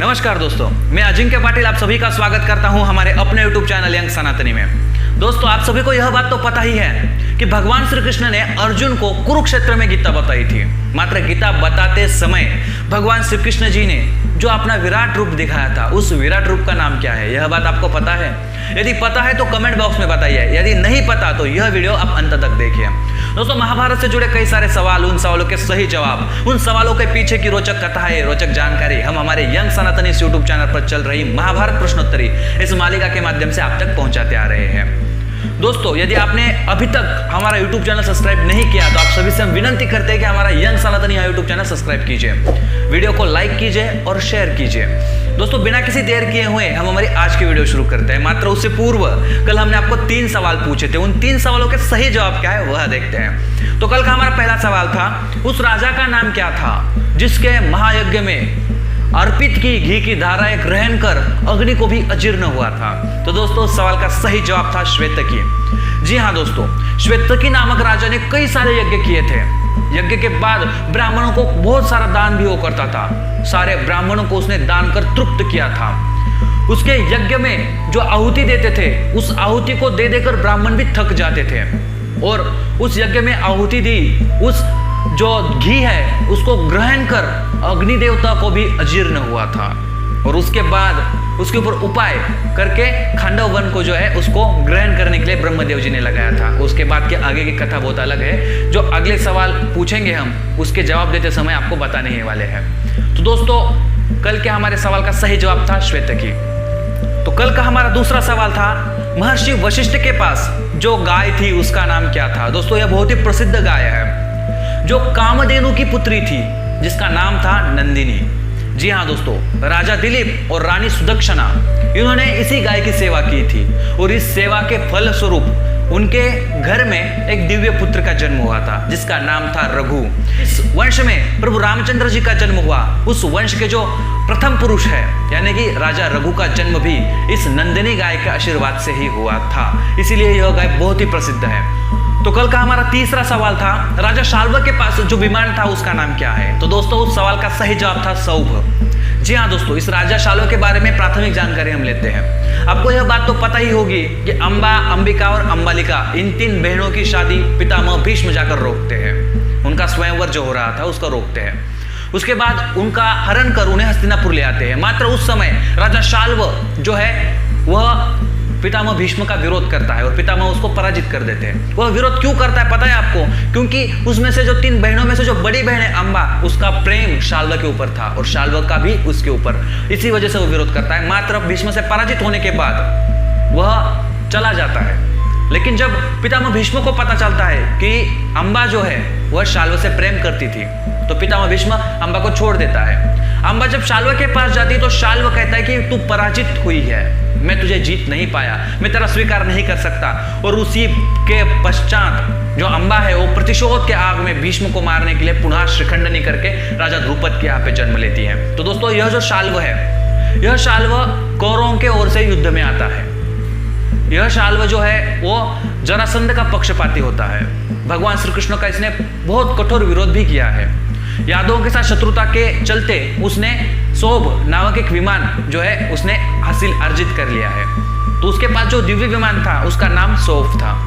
नमस्कार दोस्तों, मैं अजिंक्य पाटिल आप सभी का स्वागत करता हूं हमारे अपने YouTube चैनल यंग सनातनी में। दोस्तों, आप सभी को यह बात तो पता ही है कि भगवान श्री कृष्ण ने अर्जुन को कुरुक्षेत्र में गीता बताई थी। मात्र गीता बताते समय भगवान श्री कृष्ण जी ने जो अपना विराट रूप दिखाया था, उस विराट रूप का नाम क्या है, यह बात आपको पता है? यदि पता है तो कमेंट बॉक्स में बताइए, यदि नहीं पता तो यह वीडियो आप अंत तक देखिए। दोस्तों, महाभारत से जुड़े कई सारे सवाल, उन सवालों के सही जवाब, उन सवालों के पीछे की रोचक कथाएं, रोचक जानकारी हम हमारे यंग सनातनी यूट्यूब चैनल पर चल रही महाभारत प्रश्नोत्तरी इस मालिका के माध्यम से आप तक पहुंचाते आ रहे हैं। दोस्तों, यदि आपने अभी तक हमारा YouTube चैनल सब्सक्राइब नहीं किया तो आप सभी से हम विनती करते हैं कि हमारा यंग सनातनी YouTube चैनल सब्सक्राइब कीजिए, वीडियो को लाइक कीजिए और शेयर कीजिए। दोस्तों, बिना किसी देर किए हुए हम हमारी आज की वीडियो शुरू करते हैं। मात्र उससे पूर्व कल हमने आपको 3 सवाल पूछे थे, उन 3 सवालों के सही जवाब क्या है वह देखते हैं। तो कल का हमारा पहला सवाल था, उस राजा का नाम क्या था जिसके महायज्ञ में अर्पित की घी की धाराएं ग्रहण कर अग्नि को भी अजीर्ण हुआ था? तो दोस्तों, उस सवाल का सही जवाब था श्वेतकी। जी हाँ दोस्तों, श्वेतकी नामक राजा ने कई सारे यज्ञ किए थे। यज्ञ के बाद ब्राह्मणों को बहुत सारा दान भी वो करता था। सारे ब्राह्मणों को उसने दान कर तृप्त किया था। उसके यज्ञ में जो आहुति देते थे, उस आहुति को दे देकर ब्राह्मण भी थक जाते थे। और उस यज्ञ में आहुति दी, उस जो घी है उसको ग्रहण कर अग्नि देवता को भी अजीर्ण हुआ था। और उसके बाद उसके ऊपर उपाय करके खांडव वन को जो है उसको ग्रहण करने के लिए ब्रह्मदेव जी ने लगाया था। उसके बाद के आगे की कथा बहुत अलग है, जो अगले सवाल पूछेंगे हम उसके जवाब देते समय आपको बताने ही वाले हैं। तो दोस्तों, कल के हमारे सवाल का सही जवाब था श्वेतकी। तो कल का हमारा दूसरा सवाल था, महर्षि वशिष्ठ के पास जो गाय थी उसका नाम क्या था? दोस्तों, यह बहुत ही प्रसिद्ध गाय है जो कामधेनु की पुत्री थी, जिसका नाम था नंदिनी। जी हाँ दोस्तों, राजा दिलीप और रानी सुदक्षिणा इन्होंने इसी गाय की सेवा की थी। और इस सेवा के फल स्वरूप उनके घर में एक दिव्य पुत्र का जन्म हुआ था, जिसका नाम था रघु। इस वंश में प्रभु रामचंद्र जी का जन्म हुआ। उस वंश के जो प्रथम पुरुष है यानी कि राजा रघु का जन्म भी इस नंदिनी गाय के आशीर्वाद से ही हुआ था। इसीलिए यह गाय बहुत ही प्रसिद्ध है। तो कल का हमारा तीसरा सवाल था, राजा शाल्व के पास जो विमान था उसका नाम क्या है? तो दोस्तों, उस सवाल का सही जवाब था सौभ। जी हाँ दोस्तों, इस राजा शाल्व के बारे में प्राथमिक जानकारी हम लेते हैं। आपको यह बात तो पता ही होगी कि अंबा, अंबिका और अंबालिका इन 3 बहनों की शादी पितामह भीष्म जाकर रोकते हैं। उनका स्वयंवर जो हो रहा था उसको रोकते हैं। उसके बाद उनका हरण कर उन्हें हस्तिनापुर ले आते हैं। मात्र उस समय राजा शाल्व जो है वह पितामह भीष्म का विरोध करता है और पितामह उसको पराजित कर देते हैं। वह विरोध क्यों करता है पता है आपको? क्योंकि उसमें से जो 3 बहनों में से जो बड़ी बहन है अंबा, उसका प्रेम शाल्व के ऊपर था और शाल्व का भी उसके ऊपर, इसी वजह से वो विरोध करता है। मात्र भीष्म से पराजित होने के बाद वह चला जाता है। लेकिन जब पितामह भीष्म को पता चलता है कि अंबा जो है वह शाल्व से प्रेम करती थी, तो पितामह भीष्म अंबा को छोड़ देता है। अंबा जब शाल्व के पास जाती है तो शाल्व कहता है कि तू पराजित हुई है, मैं तुझे जीत नहीं पाया, मैं तेरा स्वीकार नहीं कर सकता। और उसी के पश्चात जो अंबा है वो प्रतिशोध के आग में भीष्म को मारने के लिए पुनः श्रीखंडनी करके राजा द्रुपद के यहाँ पे जन्म लेती है। तो दोस्तों, यह जो शाल्व है, यह शाल्व कौरवों के ओर से युद्ध में आता है। यह शाल्व जो है वो जरासंध का पक्षपाती होता है। भगवान श्री कृष्ण का इसने बहुत कठोर विरोध भी किया है। यादवों के साथ शत्रुता के चलते उसने सौभ नामक एक विमान जो है उसने हासिल अर्जित कर लिया है। तो उसके पास जो दिव्य विमान था उसका नाम सौभ था।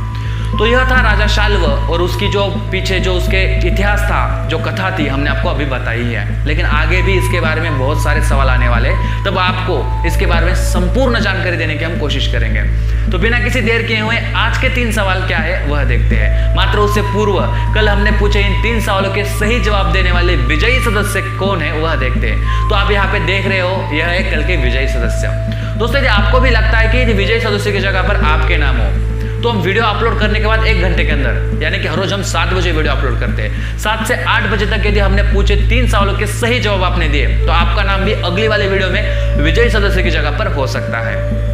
तो यह था राजा शाल्व और उसकी जो पीछे जो उसके इतिहास था, जो कथा थी, हमने आपको अभी बताई है। लेकिन आगे भी इसके बारे में बहुत सारे सवाल आने वाले, तब आपको इसके बारे में संपूर्ण जानकारी देने की हम कोशिश करेंगे। तो बिना किसी देर किए हुए आज के 3 सवाल क्या है वह देखते हैं। मात्र उससे पूर्व कल हमने पूछे इन 3 सवालों के सही जवाब देने वाले विजयी सदस्य कौन है वह देखते हैं। तो आप यहाँ पे देख रहे हो, यह है कल के विजयी सदस्य। दोस्तों, यदि आपको भी लगता है कि यदि विजयी सदस्य की जगह पर आपके नाम हो, तो हम वीडियो अपलोड करने के बाद 1 घंटे के अंदर, यानी कि हर रोज हम 7 बजे वीडियो अपलोड करते हैं, 7 से 8 बजे तक यदि हमने पूछे 3 सवालों के सही जवाब आपने दिए तो आपका नाम भी अगली वाले वीडियो में विजयी सदस्य की जगह पर हो सकता है।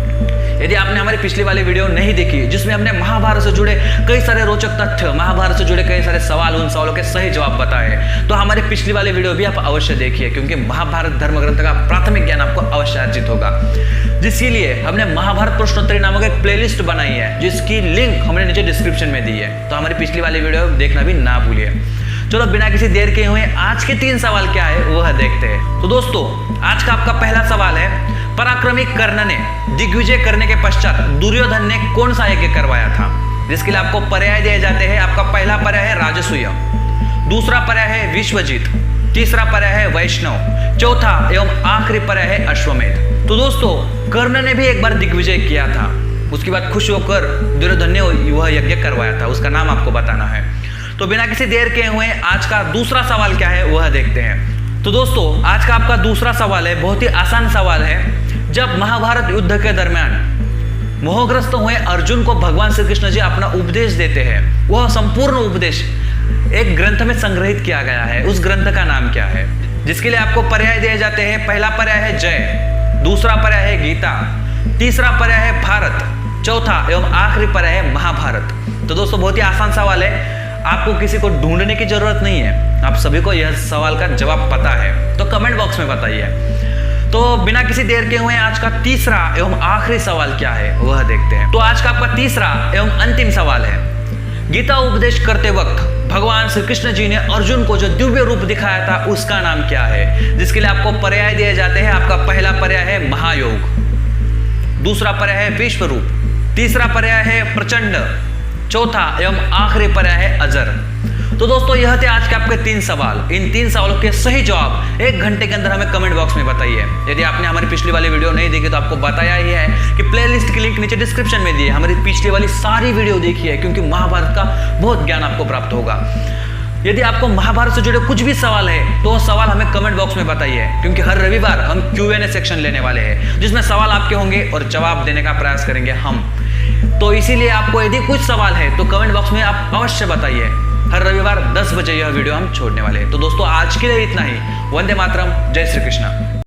यदि आपने हमारी पिछली वाली वीडियो नहीं देखी जिसमें हमने महाभारत से जुड़े कई सारे रोचक तथ्य, महाभारत से जुड़े कई सारे सवाल, उन सवालों के सही जवाब बताए, तो हमारी पिछली वाली वीडियो भी आप अवश्य देखिए, क्योंकि महाभारत धर्म ग्रंथ का प्राथमिक ज्ञान आपको अवश्य अर्जित होगा। जिसके हमने महाभारत प्रश्नोत्तरी नामक एक प्लेलिस्ट बनाई है, जिसकी लिंक हमने नीचे डिस्क्रिप्शन में दी है। तो हमारी पिछली वाली वीडियो देखना भी ना भूलिए। चलो बिना किसी देर के हुए आज के 3 सवाल क्या है वह देखते हैं। तो दोस्तों, आज का आपका पहला सवाल है, पराक्रमी कर्ण ने दिग्विजय करने के पश्चात दुर्योधन ने कौन सा यज्ञ करवाया था? जिसके लिए आपको पर्याय दिए जाते हैं। आपका पहला पर्याय है राजसूय, दूसरा पर्याय है विश्वजीत, तीसरा पर्याय है वैष्णव, चौथा एवं आखिरी पर्याय है अश्वमेध। तो दोस्तों कर्ण ने भी एक बार दिग्विजय किया था, उसके बाद खुश होकर दुर्योधन ने वह यज्ञ करवाया था, उसका नाम आपको बताना है। तो बिना किसी देर के हुए आज का दूसरा सवाल क्या है वह देखते हैं। तो दोस्तों आज का आपका दूसरा सवाल है, बहुत ही आसान सवाल है। जब महाभारत युद्ध के दरमियान मोहग्रस्त हुए अर्जुन को भगवान श्री कृष्ण जी अपना उपदेश देते हैं, वह संपूर्ण उपदेश एक ग्रंथ में संग्रहित किया गया है। उस ग्रंथ का नाम क्या है? जिसके लिए आपको पर्याय दिए जाते हैं। पहला पर्याय है जय, दूसरा पर्याय है गीता, तीसरा पर्याय है भारत, चौथा एवं आखिरी पर्याय है महाभारत। तो दोस्तों बहुत ही आसान सवाल है, आपको किसी को ढूंढने की जरूरत नहीं है, आप सभी को यह सवाल का जवाब पता है, तो कमेंट बॉक्स में बताइए। तो बिना किसी देर के हुए आज का तीसरा एवं आखिरी सवाल क्या है वह देखते हैं। तो आज का आपका तीसरा एवं अंतिम सवाल है, गीता उपदेश करते वक्त भगवान श्री कृष्ण जी ने अर्जुन को जो दिव्य रूप दिखाया था उसका नाम क्या है? जिसके लिए आपको पर्याय दिए जाते हैं। आपका पहला पर्याय है महायोग, दूसरा पर्याय है विश्व रूप, तीसरा पर्याय है प्रचंड, चौथा एवं आखिरी पर्याय है अजर। तो दोस्तों यह थे आज के आपके 3 सवाल। इन 3 सवालों के सही जवाब 1 घंटे के अंदर हमें कमेंट बॉक्स में बताइए। यदि आपने हमारी पिछली वाली वीडियो नहीं देखी तो आपको बताया ही है कि प्लेलिस्ट की लिंक नीचे डिस्क्रिप्शन में दी है, हमारी पिछली वाली सारी वीडियो देखी है, क्योंकि महाभारत का बहुत ज्ञान आपको प्राप्त होगा। यदि आपको महाभारत से जुड़े कुछ भी सवाल है तो सवाल हमें कमेंट बॉक्स में बताइए, क्योंकि हर रविवार हम Q&A सेक्शन लेने वाले हैं, जिसमें सवाल आपके होंगे और जवाब देने का प्रयास करेंगे हम। तो इसीलिए आपको यदि कुछ सवाल है तो कमेंट बॉक्स में आप अवश्य बताइए। हर रविवार 10 बजे यह वीडियो हम छोड़ने वाले हैं। तो दोस्तों आज के लिए इतना ही। वंदे मातरम, जय श्री कृष्ण।